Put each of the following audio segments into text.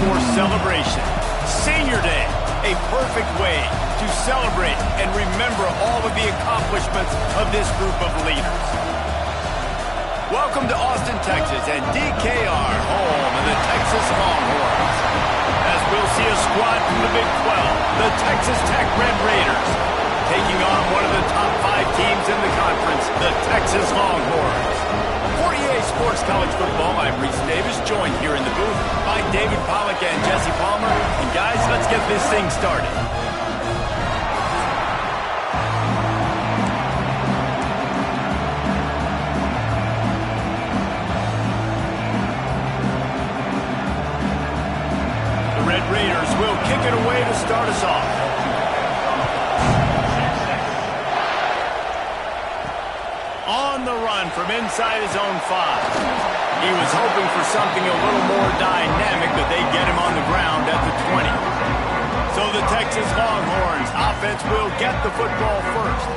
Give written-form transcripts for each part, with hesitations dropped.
Force celebration. Senior Day, a perfect way to celebrate and remember all of the accomplishments of this group of leaders. Welcome to Austin, Texas, and DKR, home of the Texas Longhorns. As we'll see a squad from the Big 12, the Texas Tech Red Raiders, taking on one of the top 5 teams in the conference, the Texas Longhorns. For EA Sports College Football, I'm Reese Davis, joined here in the booth by David Pollack and Jesse Palmer. And guys, let's get this thing started. The Red Raiders will kick it away to start us off. On the run from inside his own 5. He was hoping for something a little more dynamic, but they get him on the ground at the 20. So the Texas Longhorns offense will get the football first.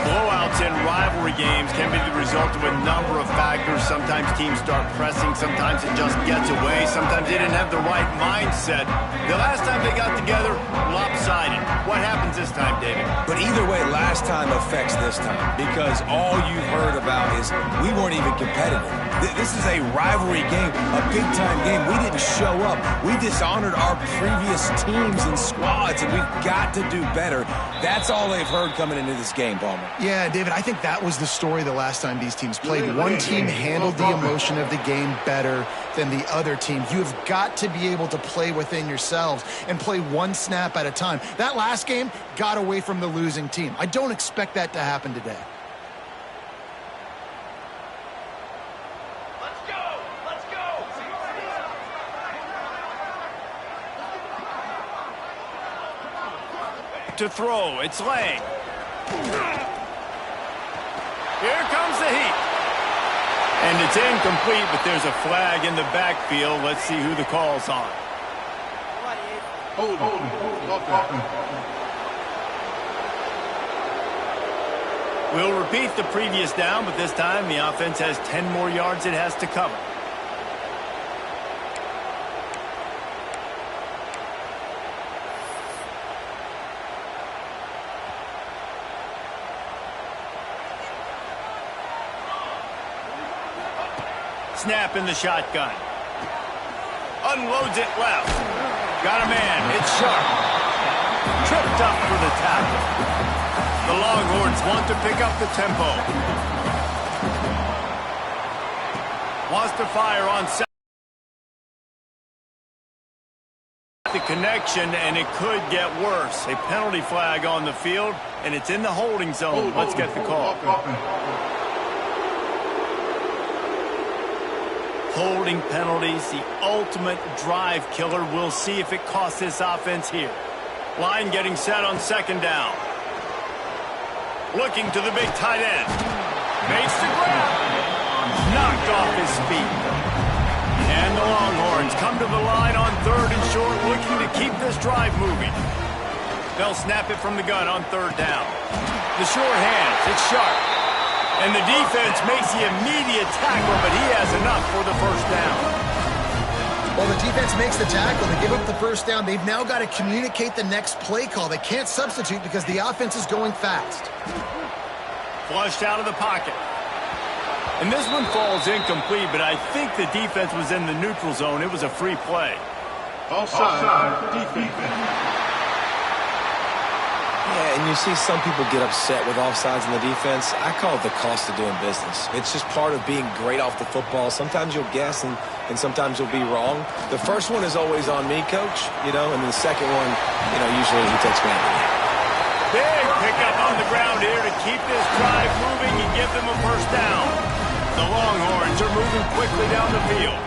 Blowouts in rivalry games can be the result of a number of factors. Sometimes teams start pressing, sometimes it just gets away, sometimes they didn't have the right mindset. The last time they got together, lopsided. What happens this time, David? But either way, last time affects this time, because all you've heard about is we weren't even competitive. This is a rivalry game, a big-time game. We didn't show up. We dishonored our previous teams and squads, and we've got to do better. That's all they've heard coming into this game, Palmer. Yeah, David, I think that was the story the last time these teams played. One team handled the emotion of the game better than the other team. You've got to be able to play within yourselves and play one snap at a time. That last game got away from the losing team. I don't expect that to happen today. To throw, it's Lang. Here comes the heat. And it's incomplete, but there's a flag in the backfield. Let's see who the call's on. We'll repeat the previous down, but this time the offense has 10 more yards it has to cover. Snap in the shotgun. Unloads it left. Got a man. It's sharp. Tripped up for the tackle. The Longhorns want to pick up the tempo. Wants to fire on second. The connection, and it could get worse. A penalty flag on the field, and it's in the holding zone. Let's get the call. Holding penalties, the ultimate drive killer. We'll see if it costs this offense here. Line getting set on second down. Looking to the big tight end. Makes the grab. Knocked off his feet. And the Longhorns come to the line on third and short, looking to keep this drive moving. They'll snap it from the gun on third down. The short hands, it's sharp. And the defense makes the immediate tackle, but he has enough for the first down. Well, the defense makes the tackle. They give up the first down. They've now got to communicate the next play call. They can't substitute because the offense is going fast. Flushed out of the pocket. And this one falls incomplete, but I think the defense was in the neutral zone. It was a free play. Offside, defense. Yeah, and you see some people get upset with offsides in the defense. I call it the cost of doing business. It's just part of being great off the football. Sometimes you'll guess and sometimes you'll be wrong. The first one is always on me, Coach, and the second one, usually he takes me out. Big pickup on the ground here to keep this drive moving and give them a first down. The Longhorns are moving quickly down the field.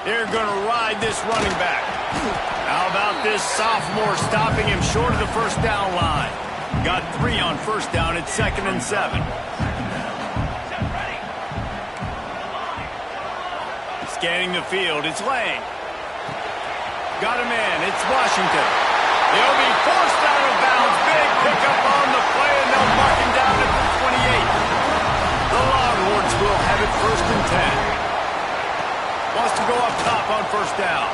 They're going to ride this running back. How about this sophomore stopping him short of the first down line? Got 3 on first down at 2nd and 7. Scanning the field, it's Lang. Got a man, it's Washington. They'll be forced out of bounds. Big pickup on the play, and they'll mark him down at the 28. The Longhorns will have it 1st and 10. first down.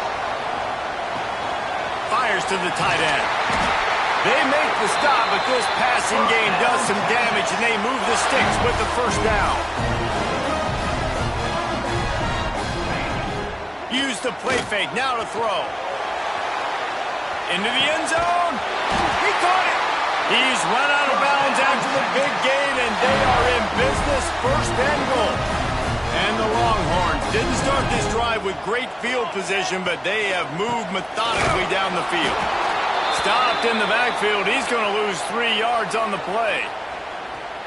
Fires to the tight end. They make the stop, but this passing game does some damage, and they move the sticks with the first down. Use the play fake, now to throw. Into the end zone. He caught it. He's run out of bounds after the big gain, and they are in business, first and goal. And the Longhorns didn't start this drive with great field position, but they have moved methodically down the field. Stopped in the backfield. He's going to lose 3 yards on the play.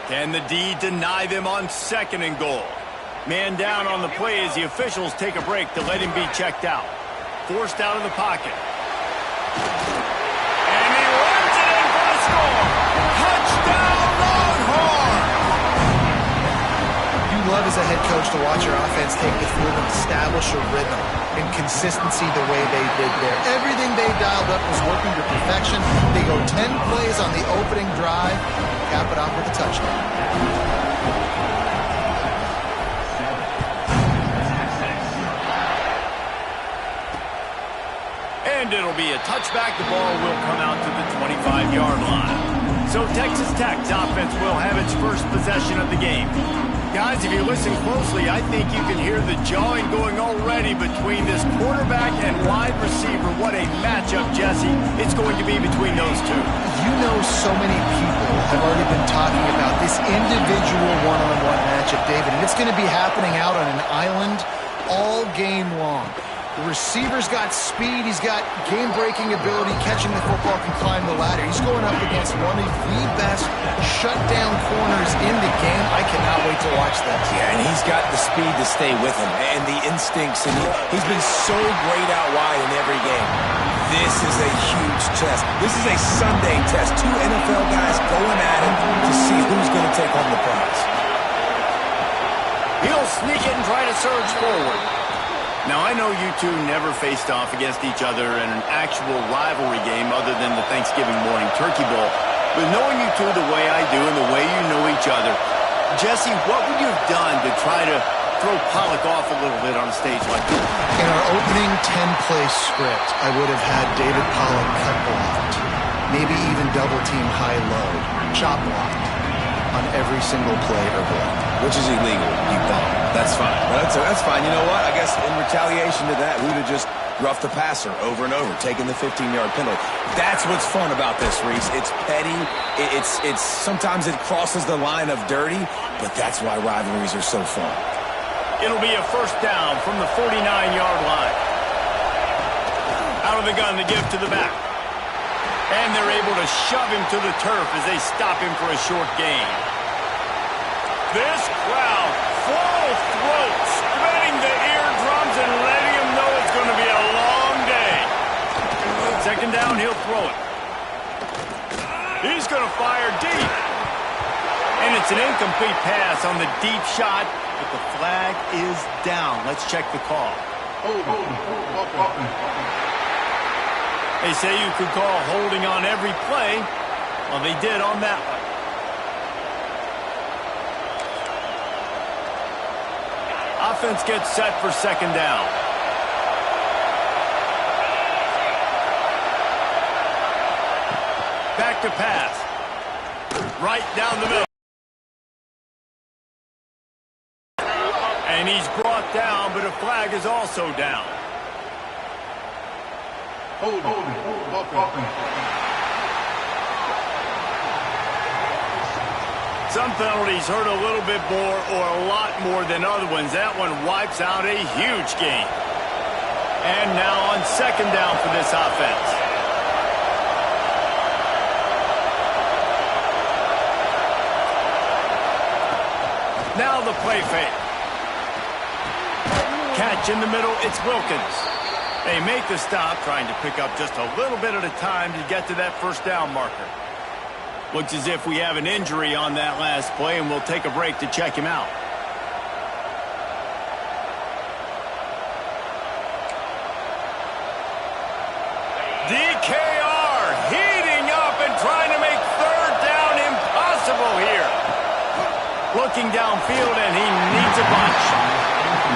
Can the D deny them on second and goal? Man down on the play as the officials take a break to let him be checked out. Forced out of the pocket. And he runs it in for the score. Touchdown, Longhorns! You love as a head coach to watch your offense take the field and establish a rhythm and consistency the way they did there. Everything they dialed up was working to perfection. They go 10 plays on the opening drive, cap it off with a touchdown. And it'll be a touchback. The ball will come out to the 25-yard line. So Texas Tech's offense will have its first possession of the game. Guys, if you listen closely, I think you can hear the jawing going already between this quarterback and wide receiver. What a matchup, Jesse, it's going to be between those two. You know, so many people have already been talking about this individual one-on-one matchup, David, and it's going to be happening out on an island all game long. The receiver's got speed, he's got game-breaking ability, catching the football, can climb the ladder. He's going up against one of the best shutdown corners in the game. I cannot wait to watch this. Yeah, and he's got the speed to stay with him and the instincts, and he's been so great out wide in every game. This is a huge test. This is a Sunday test. Two NFL guys going at it to see who's going to take home the prize. He'll sneak it and try to surge forward. Now, I know you two never faced off against each other in an actual rivalry game other than the Thanksgiving morning Turkey Bowl. But knowing you two the way I do and the way you know each other, Jesse, what would you have done to try to throw Pollock off a little bit on a stage like this? In our opening 10-play script, I would have had David Pollock cut blocked, maybe even double-team high-low, chop blocked on every single play or block. Which is illegal, you bum. That's fine. That's fine. You know what? I guess in retaliation to that, we would have just roughed the passer over and over, taking the 15-yard penalty. That's what's fun about this, Reese. It's petty. It's sometimes it crosses the line of dirty, but that's why rivalries are so fun. It'll be a first down from the 49-yard line. Out of the gun to give to the back. And they're able to shove him to the turf as they stop him for a short gain. This crowd, full throat, spreading the eardrums and letting him know it's going to be a long day. Second down, he'll throw it. He's going to fire deep. And it's an incomplete pass on the deep shot, but the flag is down. Let's check the call. They say you could call holding on every play. Well, they did on that one. Offense gets set for second down. Back to pass. Right down the middle. And he's brought down, but a flag is also down. Some penalties hurt a little bit more or a lot more than other ones. That one wipes out a huge gain. And now on second down for this offense. Now the play fake. Catch in the middle, it's Wilkins. They make the stop, trying to pick up just a little bit at a time to get to that first down marker. Looks as if we have an injury on that last play, and we'll take a break to check him out. DKR heating up and trying to make third down impossible here. Looking downfield, and he needs a bunch.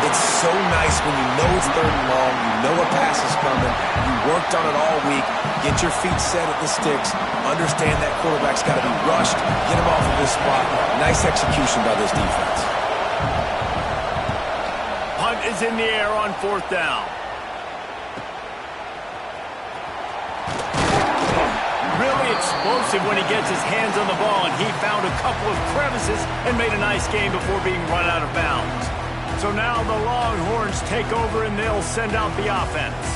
It's so nice when you know it's 3rd and long, you know a pass is coming, you worked on it all week, get your feet set at the sticks, understand that quarterback's got to be rushed, get him off of this spot. Nice execution by this defense. Punt is in the air on 4th down. Really explosive when he gets his hands on the ball, and he found a couple of crevices and made a nice game before being run out of bounds. So now the Longhorns take over, and they'll send out the offense.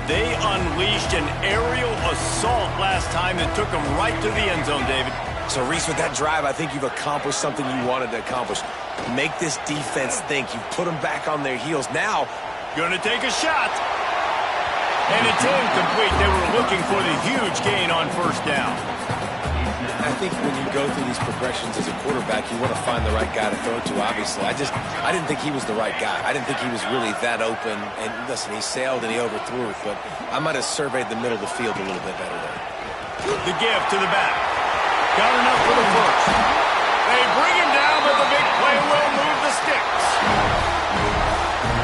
They unleashed an aerial assault last time that took them right to the end zone, David. So, Reese, with that drive, I think you've accomplished something you wanted to accomplish. Make this defense think. You've put them back on their heels. Now, gonna take a shot. And it's incomplete. They were looking for the huge gain on 1st down. I think when you go through these progressions as a quarterback, you want to find the right guy to throw to, obviously. I didn't think he was the right guy. I didn't think he was really that open. And listen, he sailed and he overthrew it, but I might have surveyed the middle of the field a little bit better there. The give to the back. Got enough for the first. They bring him down, but the big play will move the sticks.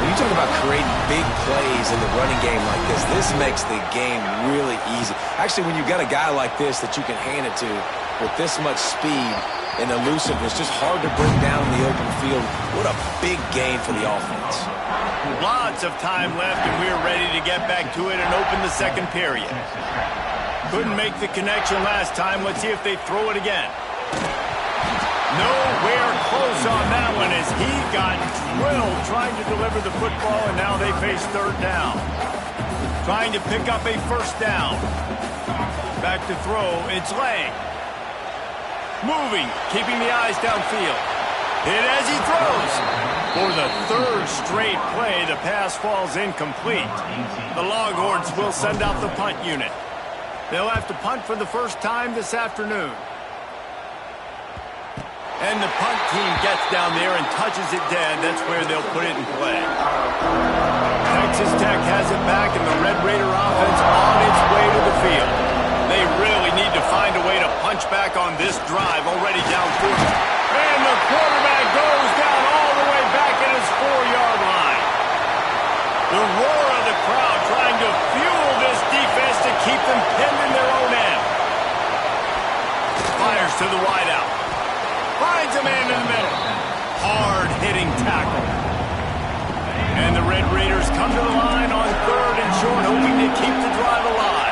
When you talk about creating big plays in the running game like this makes the game really easy. Actually, when you've got a guy like this that you can hand it to with this much speed and elusiveness, just hard to bring down in the open field. What a big gain for the offense. Lots of time left, and we're ready to get back to it and open the 2nd period. Couldn't make the connection last time. Let's see if they throw it again. Nowhere close on that one as he got drilled trying to deliver the football, and now they face 3rd down. Trying to pick up a 1st down. Back to throw. It's Lang. Moving, keeping the eyes downfield. Hit as he throws. For the 3rd straight play, the pass falls incomplete. The Longhorns will send out the punt unit. They'll have to punt for the first time this afternoon. And the punt team gets down there and touches it dead. That's where they'll put it in play. Texas Tech has it back, and the Red Raider offense on its way to the field. They really need to find a way to punch back on this drive, already down 4. And the quarterback goes down all the way back at his 4-yard line. The roar of the crowd trying to fuel this defense to keep them pinned in their own end. Fires to the wideout. Finds a man in the middle. Hard-hitting tackle. And the Red Raiders come to the line on 3rd and short, hoping to keep the drive alive.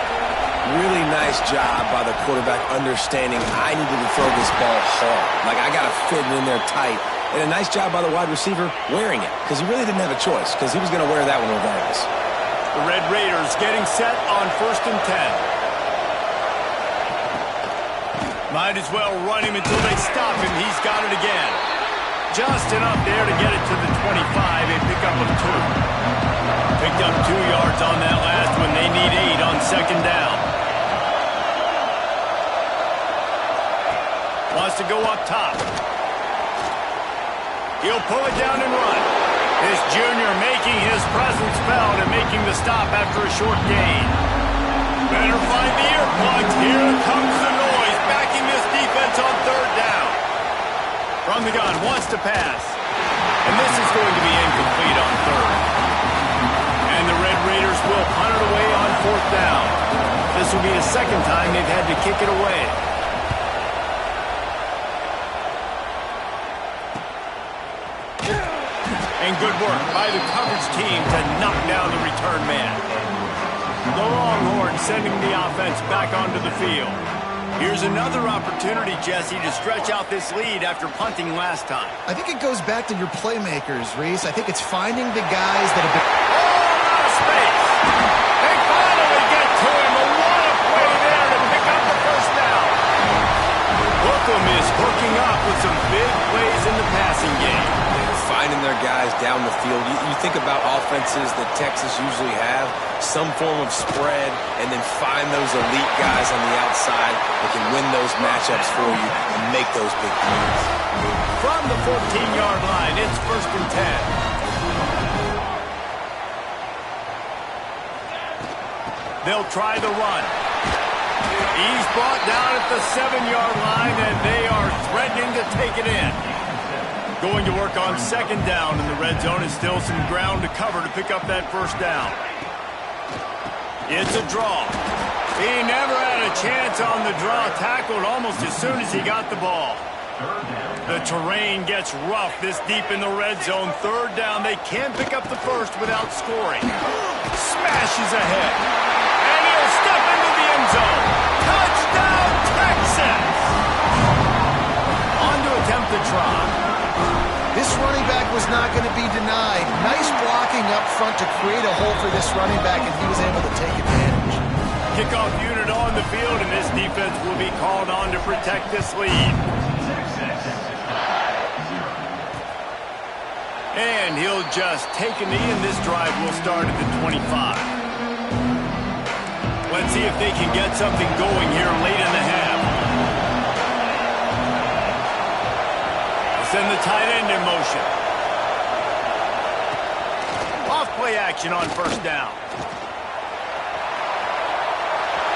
Really nice job by the quarterback understanding I needed to throw this ball hard. Like, I got to fit it in there tight. And a nice job by the wide receiver wearing it, because he really didn't have a choice, because he was going to wear that one regardless. The Red Raiders getting set on 1st and 10. Might as well run him until they stop him. He's got it again. Just enough there to get it to the 25, a pickup of 2. Picked up 2 yards on that last one. They need 8 on 2nd down. Wants to go up top. He'll pull it down and run. This junior making his presence felt and making the stop after a short gain. Better find the earplugs. Here comes the noise, backing this defense on 3rd down. From the gun, wants to pass. And this is going to be incomplete on 3rd. And the Red Raiders will punt it away on 4th down. This will be the 2nd time they've had to kick it away. And good work by the coverage team to knock down the return man. The Longhorns sending the offense back onto the field. Here's another opportunity, Jesse, to stretch out this lead after punting last time. I think it goes back to your playmakers, Reese. I think it's finding the guys that have been... Oh, out of space. They finally get to him. A what a play there to pick up the 1st down. Bookham is hooking up with some big plays in the passing game. Finding their guys down the field. You think about offenses that Texas usually have, some form of spread, and then find those elite guys on the outside that can win those matchups for you and make those big plays. From the 14-yard line, it's 1st and 10. They'll try the run. He's brought down at the 7-yard line, and they are threatening to take it in. Going to work on second down in the red zone, and still some ground to cover to pick up that first down. It's a draw. He never had a chance on the draw. Tackled almost as soon as he got the ball. The terrain gets rough this deep in the red zone. Third down. They can't pick up the first without scoring. Smashes ahead. And he'll step into the end zone. Touchdown, Texas! On to attempt the try. This running back was not going to be denied. Nice blocking up front to create a hole for this running back, and he was able to take advantage. Kickoff unit on the field, and this defense will be called on to protect this lead. And he'll just take a knee, and this drive will start at the 25. Let's see if they can get something going here late in the half. Send the tight end in motion. Off play action on first down.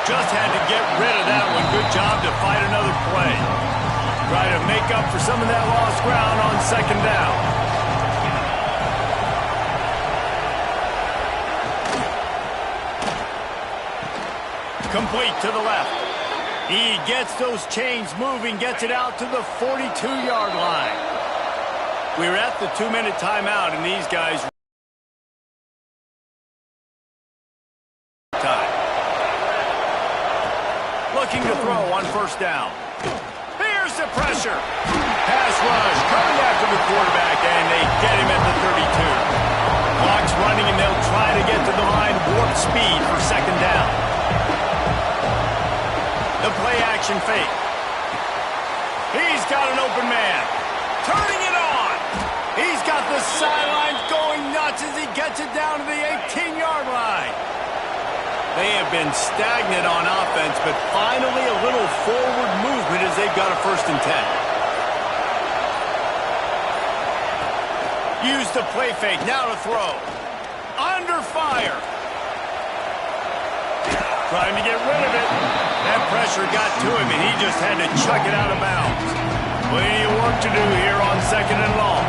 Just had to get rid of that one. Good job to fight another play. Try to make up for some of that lost ground on second down. Complete to the left. He gets those chains moving, gets it out to the 42-yard line. We're at the 2-minute timeout, and these guys... time. Looking to throw on first down. Here's the pressure. Pass rush, coming after the quarterback, and they get him at the 32. Clock's running, and they'll try to get to the line warp speed for second down. The play-action fake. He's got an open man. Turning it on. He's got the sidelines going nuts as he gets it down to the 18-yard line. They have been stagnant on offense, but finally a little forward movement as they've got a 1st and 10. Use the play fake. Now to throw. Under fire. Trying to get rid of it. That pressure got to him, and he just had to chuck it out of bounds. Plenty of work to do here on second and long.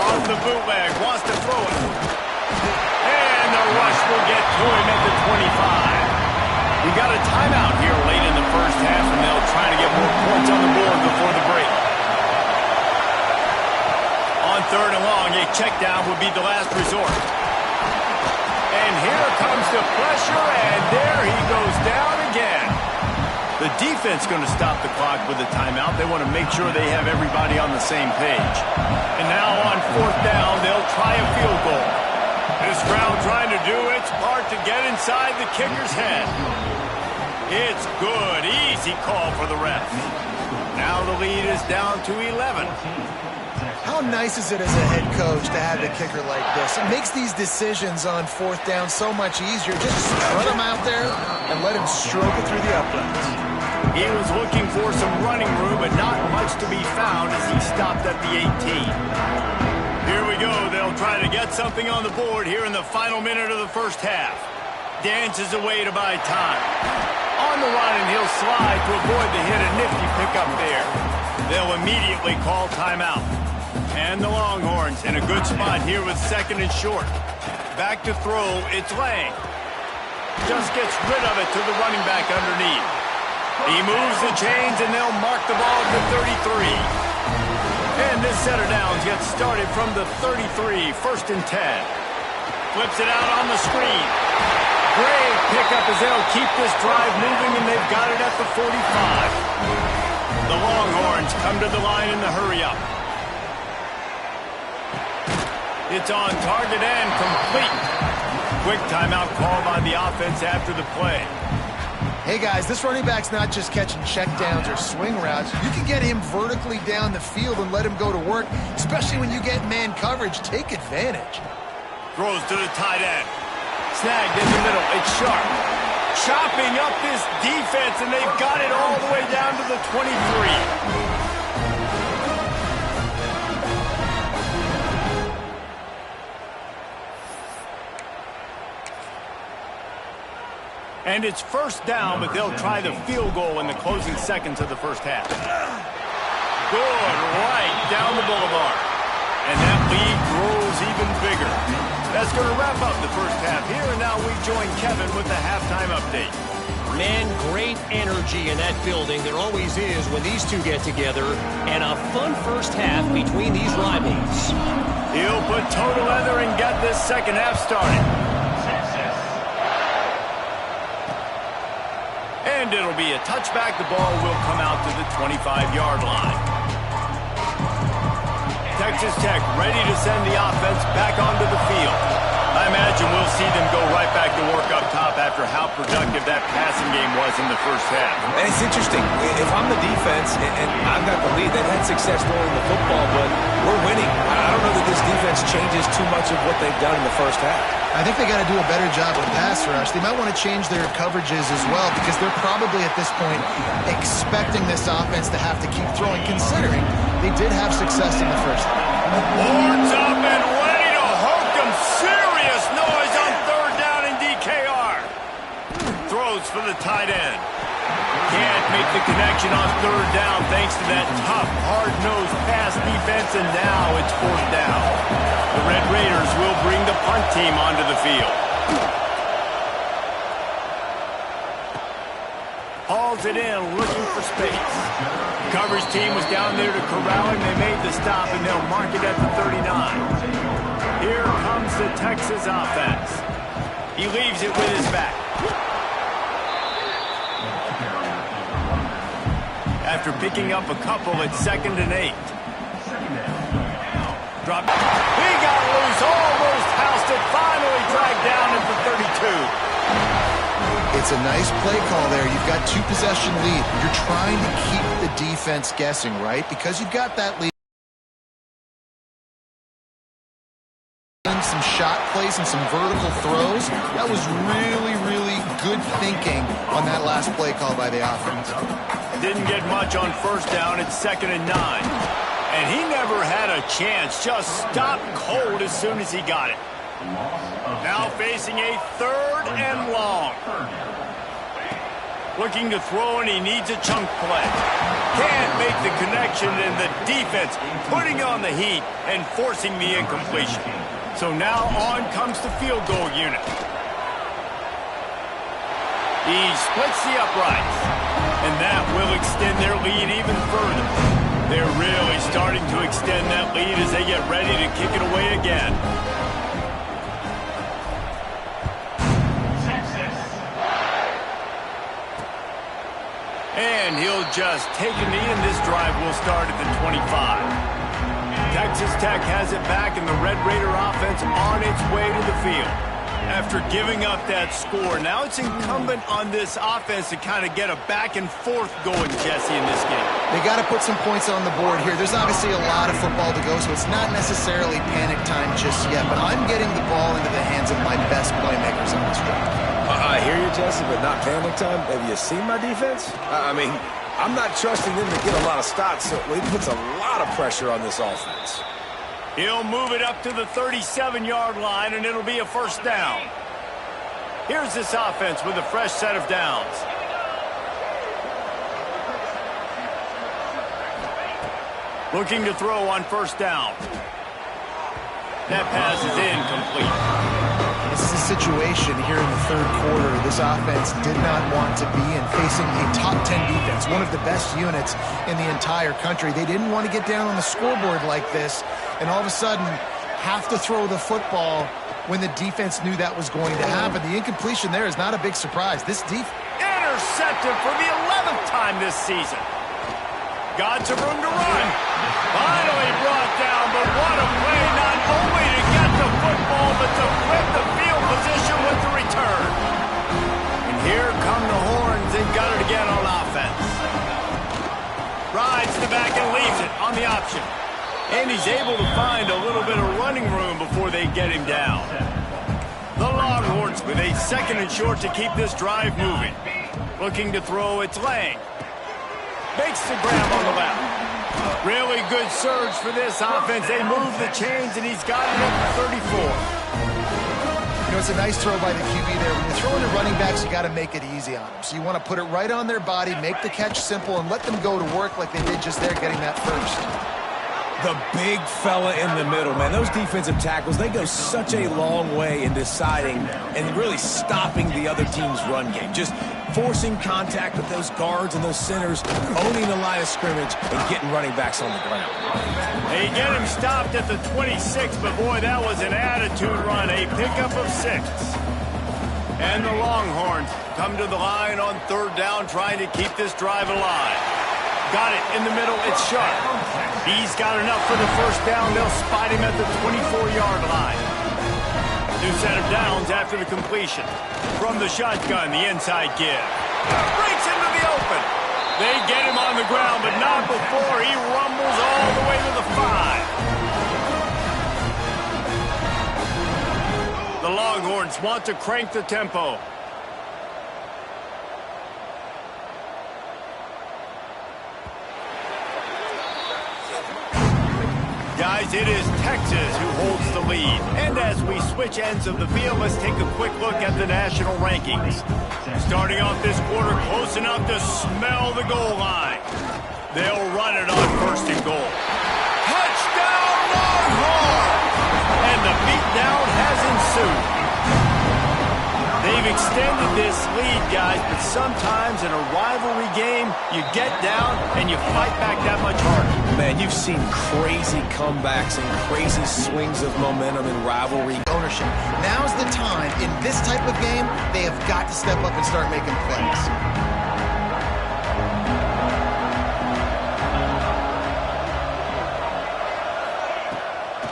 Off the bootleg, wants to throw it. And the rush will get to him at the 25. We got a timeout here late in the first half, and they'll try to get more points on the board before the break. On third and long, a check down would be the last resort. And here comes the pressure, and there he goes down again. The defense going to stop the clock with a timeout. They want to make sure they have everybody on the same page. And now on fourth down, they'll try a field goal. This crowd trying to do its part to get inside the kicker's head. It's good. Easy call for the ref. Now the lead is down to 11. How nice is it as a head coach to have a kicker like this? It makes these decisions on fourth down so much easier. Just strut him out there and let him stroke it through the uprights. He was looking for some running room, but not much to be found as he stopped at the 18. Here we go. They'll try to get something on the board here in the final minute of the first half. Dances away to buy time. On the run, and he'll slide to avoid the hit. A nifty pickup there. They'll immediately call timeout. And the Longhorns in a good spot here with second and short. Back to throw, it's Lang. Just gets rid of it to the running back underneath. He moves the chains, and they'll mark the ball at the 33. And this set of downs gets started from the 33, 1st and 10. Flips it out on the screen. Great pickup as they'll keep this drive moving, and they've got it at the 45. The Longhorns come to the line in the hurry-up. It's on target and complete. Quick timeout call by the offense after the play. Hey, guys, this running back's not just catching checkdowns or swing routes. You can get him vertically down the field and let him go to work, especially when you get man coverage. Take advantage. Throws to the tight end. Snagged in the middle. It's Sharp. Chopping up this defense, and they've got it all the way down to the 23. And it's first down, but they'll try the field goal in the closing seconds of the first half. Good, right down the boulevard. And that lead grows even bigger. That's going to wrap up the first half here, and now we join Kevin with the halftime update. Man, great energy in that building. There always is when these two get together. And a fun first half between these rivals. He'll put toe to leather and get this second half started. And it'll be a touchback. The ball will come out to the 25-yard line. Texas Tech ready to send the offense back onto the field. I imagine we'll see them go right back to work up top after how productive that passing game was in the first half. And it's interesting. If I'm the defense and I've got the lead, they've had success throwing the football, but we're winning. I don't know that this defense changes too much of what they've done in the first half. I think they got to do a better job with pass rush. They might want to change their coverages as well because they're probably at this point expecting this offense to have to keep throwing, considering they did have success in the first half. Horns up and ready to hook them. Serious noise on third down in DKR. Throws for the tight end. Can't make the connection on third down thanks to that tough, hard-nosed pass defense, and now it's fourth down. The Red Raiders will bring the punt team onto the field. Hauls it in, looking for space. Coverage team was down there to corral him. They made the stop, and they'll mark it at the 39. Here comes the Texas offense. He leaves it with his back. After picking up a couple, it's 2nd and 8. Drop. He got loose, almost housed it, finally dragged down at the 32. It's a nice play call there. You've got 2-possession lead. You're trying to keep the defense guessing, right? Because you've got that lead. Some shot plays and some vertical throws. That was really, really good thinking on that last play call by the offense. Didn't get much on first down. It's 2nd and 9. And he never had a chance. Just stopped cold as soon as he got it. Now facing a 3rd and long. Looking to throw, and he needs a chunk play. Can't make the connection, and the defense putting on the heat and forcing the incompletion. So now on comes the field goal unit. He splits the uprights, and that will extend their lead even further. They're really starting to extend that lead as they get ready to kick it away again. And he'll just take a knee, and this drive will start at the 25. Texas Tech has it back, and the Red Raider offense on its way to the field. After giving up that score, now it's incumbent on this offense to kind of get a back and forth going, Jesse, in this game. They got to put some points on the board here. There's obviously a lot of football to go, so it's not necessarily panic time just yet, but I'm getting the ball into the hands of my best playmakers on this drive. I hear you, Jesse, but not panic time. Have you seen my defense? I mean, I'm not trusting them to get a lot of stops, so it puts a lot of pressure on this offense. He'll move it up to the 37-yard line, and it'll be a first down. Here's this offense with a fresh set of downs. Looking to throw on first down. That pass is incomplete. This is a situation here in the third quarter this offense did not want to be in, facing a top 10 defense, one of the best units in the entire country. They didn't want to get down on the scoreboard like this and all of a sudden have to throw the football when the defense knew that was going to happen. The incompletion there is not a big surprise. This defense intercepted for the 11th time this season. Got some room to run. Finally brought down, but what a play, not only to get the football, but to flip the field position with the return. And here come the horns. They've got it again on offense. Rides the back and leaves it on the option. And he's able to find a little bit of running room before they get him down. The Longhorns with a 2nd and short to keep this drive moving. Looking to throw, it's Lang. Makes the grab on the left. Really good surge for this offense. They move the chains, and he's got it at the 34. know, it's a nice throw by the QB there. When you're throwing to running backs, you got to make it easy on them. So you want to put it right on their body, make the catch simple, and let them go to work like they did just there, getting that first. The big fella in the middle, man. Those defensive tackles, they go such a long way in deciding and really stopping the other team's run game. Just forcing contact with those guards and those centers, owning the line of scrimmage, and getting running backs on the ground. They get him stopped at the 26, but boy, that was an attitude run, a pickup of 6. And the Longhorns come to the line on 3rd down, trying to keep this drive alive. Got it in the middle, it's Sharp. He's got enough for the 1st down. They'll spot him at the 24-yard line. New set of downs after the completion. From the shotgun, the inside give. Breaks into the open. They get him on the ground, but not before he rumbles all the way to the 5. The Longhorns want to crank the tempo. Guys, it is Texas who holds the lead. And as we switch ends of the field, let's take a quick look at the national rankings. Starting off this quarter, close enough to smell the goal line. They'll run it on 1st and goal. Touchdown, Longhorns! And the beatdown has ensued. They've extended this lead, guys, but sometimes in a rivalry game, you get down and you fight back that much harder. Man, you've seen crazy comebacks and crazy swings of momentum in rivalry. Ownership. Now's the time. In this type of game, they have got to step up and start making plays.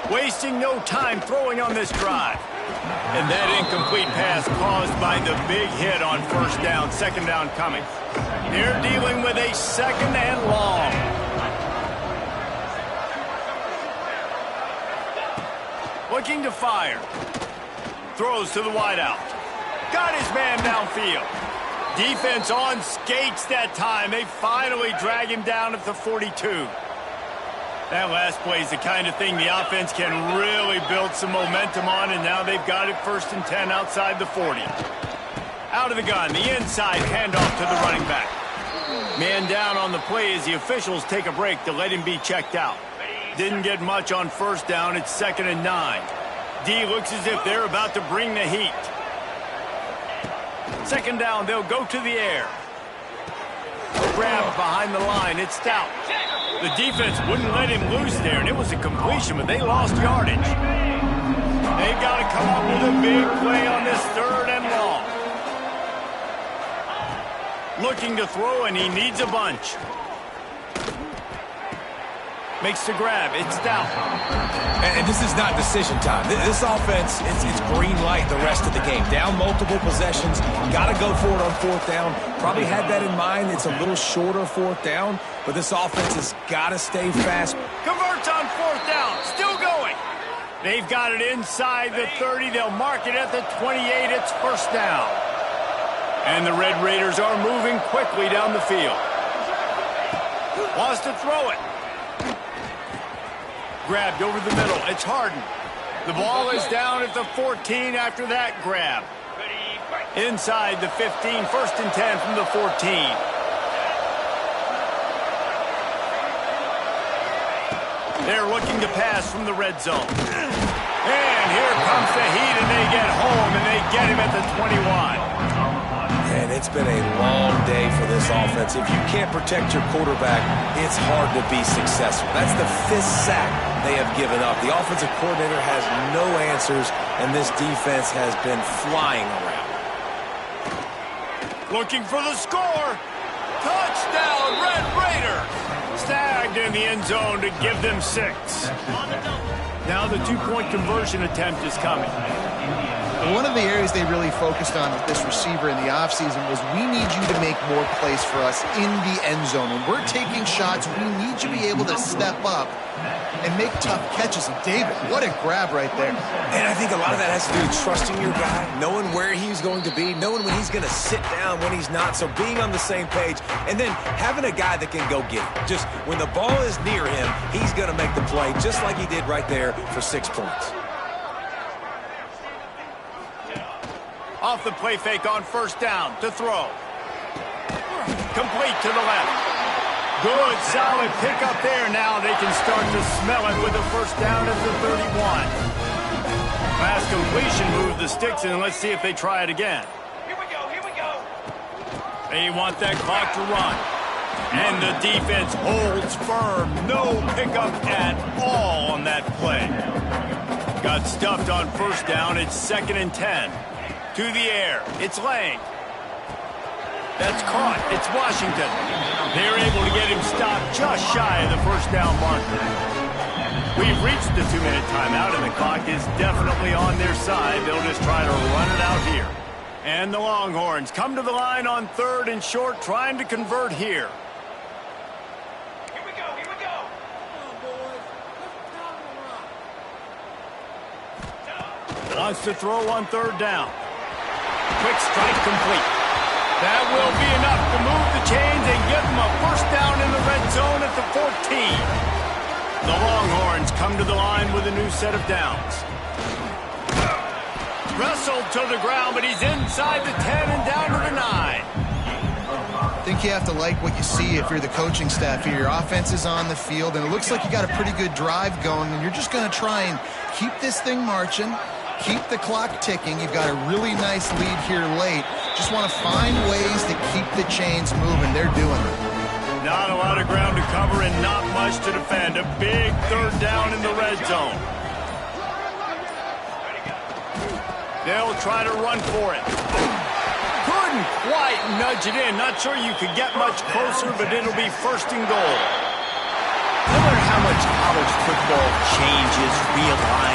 Wasting no time throwing on this drive. And that incomplete pass caused by the big hit on 1st down, 2nd down coming. They're dealing with a 2nd and long. Looking to fire. Throws to the wideout. Got his man downfield. Defense on skates that time. They finally drag him down at the 42. That last play is the kind of thing the offense can really build some momentum on, and now they've got it 1st and 10 outside the 40. Out of the gun, the inside handoff to the running back. Man down on the play as the officials take a break to let him be checked out. Didn't get much on 1st down. It's 2nd and 9. D looks as if they're about to bring the heat. 2nd down, they'll go to the air. Grab behind the line, it's Stout. The defense wouldn't let him loose there, and it was a completion, but they lost yardage. They've got to come up with a big play on this 3rd and long. Looking to throw, and he needs a bunch. Makes the grab. It's Stout. And this is not decision time. This offense, it's green light the rest of the game. Down multiple possessions. Got to go for it on 4th down. Probably had that in mind. It's a little shorter 4th down, but this offense has got to stay fast. Converts on 4th down. Still going. They've got it inside the 30. They'll mark it at the 28. It's 1st down. And the Red Raiders are moving quickly down the field. Wants to throw it. Grabbed over the middle. It's Harden. The ball is down at the 14 after that grab. Inside the 15, 1st and 10 from the 14. They're looking to pass from the red zone. And here comes the heat, and they get home, and they get him at the 21. And it's been a long day for this offense. If you can't protect your quarterback, it's hard to be successful. That's the 5th sack they have given up. The offensive coordinator has no answers, and this defense has been flying around. Looking for the score. Touchdown, Red Raiders. Snagged in the end zone to give them 6. Now the 2-point conversion attempt is coming. One of the areas they really focused on with this receiver in the offseason was, we need you to make more plays for us in the end zone. When we're taking shots, we need you to be able to step up and make tough catches. And David, what a grab right there. And I think a lot of that has to do with trusting your guy, knowing where he's going to be, knowing when he's going to sit down, when he's not. So being on the same page, and then having a guy that can go get it. Just when the ball is near him, he's going to make the play, just like he did right there for 6 points. Off the play fake on first down to throw. Complete to the left. Good, solid pickup there. Now they can start to smell it with a first down at the 31. Pass completion, move the sticks in. Let's see if they try it again. Here we go, here we go. They want that clock to run. And the defense holds firm. No pickup at all on that play. Got stuffed on first down. It's 2nd and 10. To the air. It's Lang. That's caught. It's Washington. They're able to get him stopped just shy of the first down marker. We've reached the 2-minute timeout, and the clock is definitely on their side. They'll just try to run it out here. And the Longhorns come to the line on 3rd and short, trying to convert here. Here we go, here we go. Wants to throw on 3rd down. Quick strike complete. That will be enough to move the chains and give them a first down in the red zone at the 14. The Longhorns come to the line with a new set of downs. Wrestled to the ground, but he's inside the 10 and down to the 9. I think you have to like what you see if you're the coaching staff here. Your offense is on the field, and it looks like you got a pretty good drive going, and you're just going to try and keep this thing marching, keep the clock ticking. You've got a really nice lead here late. Just want to find ways to keep the chains moving. They're doing it. Not a lot of ground to cover and not much to defend. A big 3rd down in the red zone. They'll try to run for it. Couldn't quite nudge it in. Not sure you could get much closer, but it'll be 1st and goal. No matter how much college football changes, realigns,